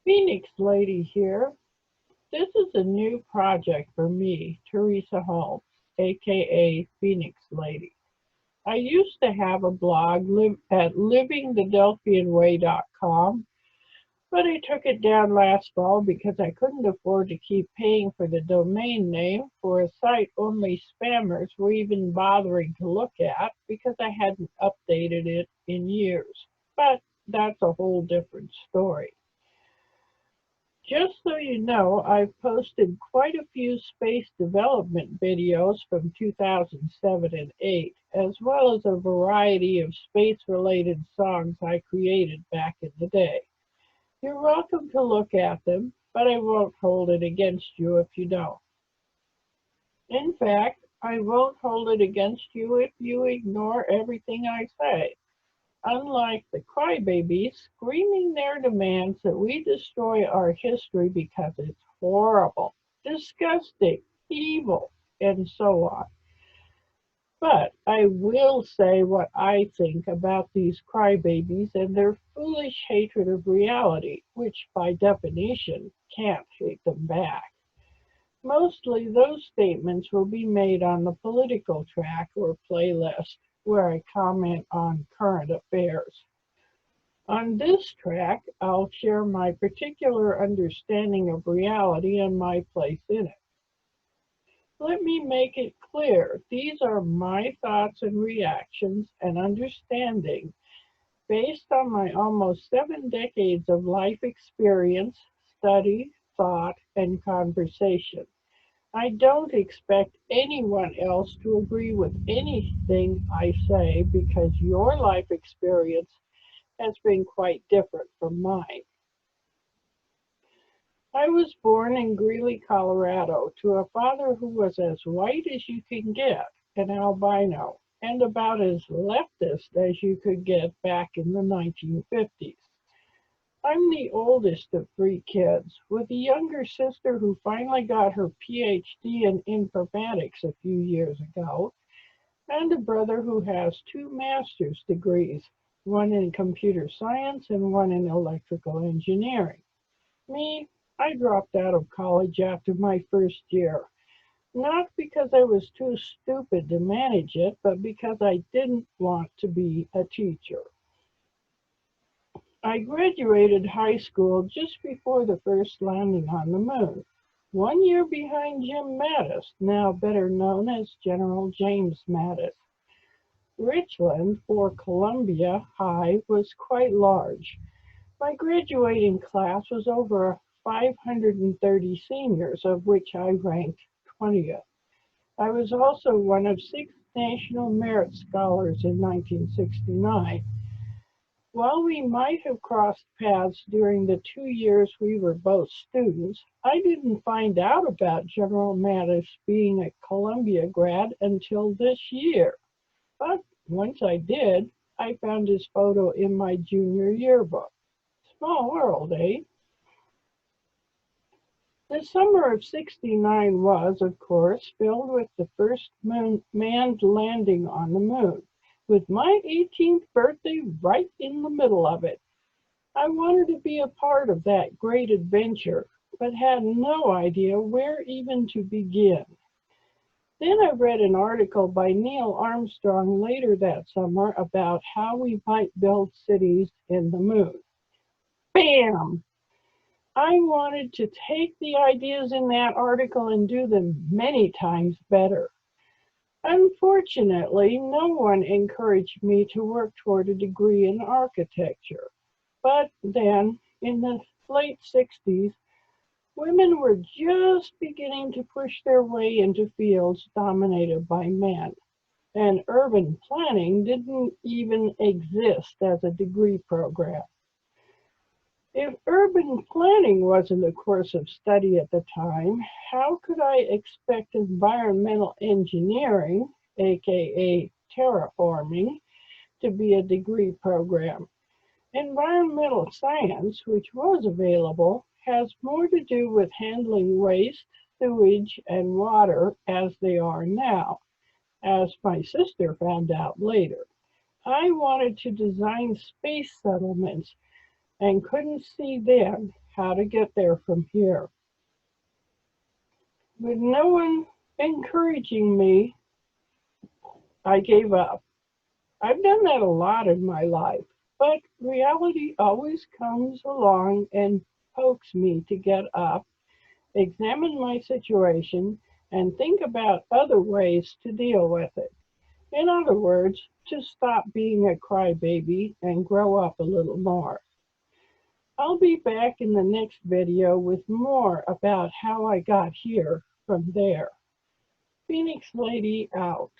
Phoenix Lady here. This is a new project for me, Teresa Holmes, aka Phoenix Lady. I used to have a blog at livingthedelphianway.com, but I took it down last fall because I couldn't afford to keep paying for the domain name for a site only spammers were even bothering to look at because I hadn't updated it in years. But that's a whole different story. Just so you know, I've posted quite a few space development videos from 2007 and 8, as well as a variety of space-related songs I created back in the day. You're welcome to look at them, but I won't hold it against you if you don't. In fact, I won't hold it against you if you ignore everything I say. Unlike the crybabies screaming their demands that we destroy our history because it's horrible, disgusting, evil, and so on. But I will say what I think about these crybabies and their foolish hatred of reality, which by definition can't hate them back. Mostly those statements will be made on the political track or playlist, where I comment on current affairs. On this track, I'll share my particular understanding of reality and my place in it. Let me make it clear, these are my thoughts and reactions and understanding based on my almost 7 decades of life experience, study, thought, and conversation. I don't expect anyone else to agree with anything I say because your life experience has been quite different from mine. I was born in Greeley, Colorado, to a father who was as white as you can get, an albino, and about as leftist as you could get back in the 1950s. I'm the oldest of 3 kids, with a younger sister who finally got her PhD in informatics a few years ago, and a brother who has 2 master's degrees, one in computer science and one in electrical engineering. Me, I dropped out of college after my first year, not because I was too stupid to manage it, but because I didn't want to be a teacher. I graduated high school just before the first landing on the moon, 1 year behind Jim Mattis, now better known as General James Mattis. Richland for Columbia High was quite large. My graduating class was over 530 seniors, of which I ranked 20th. I was also one of 6 National Merit Scholars in 1969. While we might have crossed paths during the 2 years we were both students, I didn't find out about General Mattis being a Columbia grad until this year. But once I did, I found his photo in my junior yearbook. Small world, eh? The summer of '69 was, of course, filled with the first manned landing on the moon, with my 18th birthday right in the middle of it. I wanted to be a part of that great adventure, but had no idea where even to begin. Then I read an article by Neil Armstrong later that summer about how we might build cities in the moon. Bam! I wanted to take the ideas in that article and do them many times better. Unfortunately, no one encouraged me to work toward a degree in architecture. But then, in the late 60s, women were just beginning to push their way into fields dominated by men, and urban planning didn't even exist as a degree program. If urban planning wasn't a course of study at the time, how could I expect environmental engineering, aka terraforming, to be a degree program? Environmental science, which was available, has more to do with handling waste, sewage, and water as they are now, as my sister found out later. I wanted to design space settlements, and couldn't see then how to get there from here. With no one encouraging me, I gave up. I've done that a lot in my life, but reality always comes along and pokes me to get up, examine my situation, and think about other ways to deal with it. In other words, to stop being a crybaby and grow up a little more. I'll be back in the next video with more about how I got here from there. Phoenix Lady out.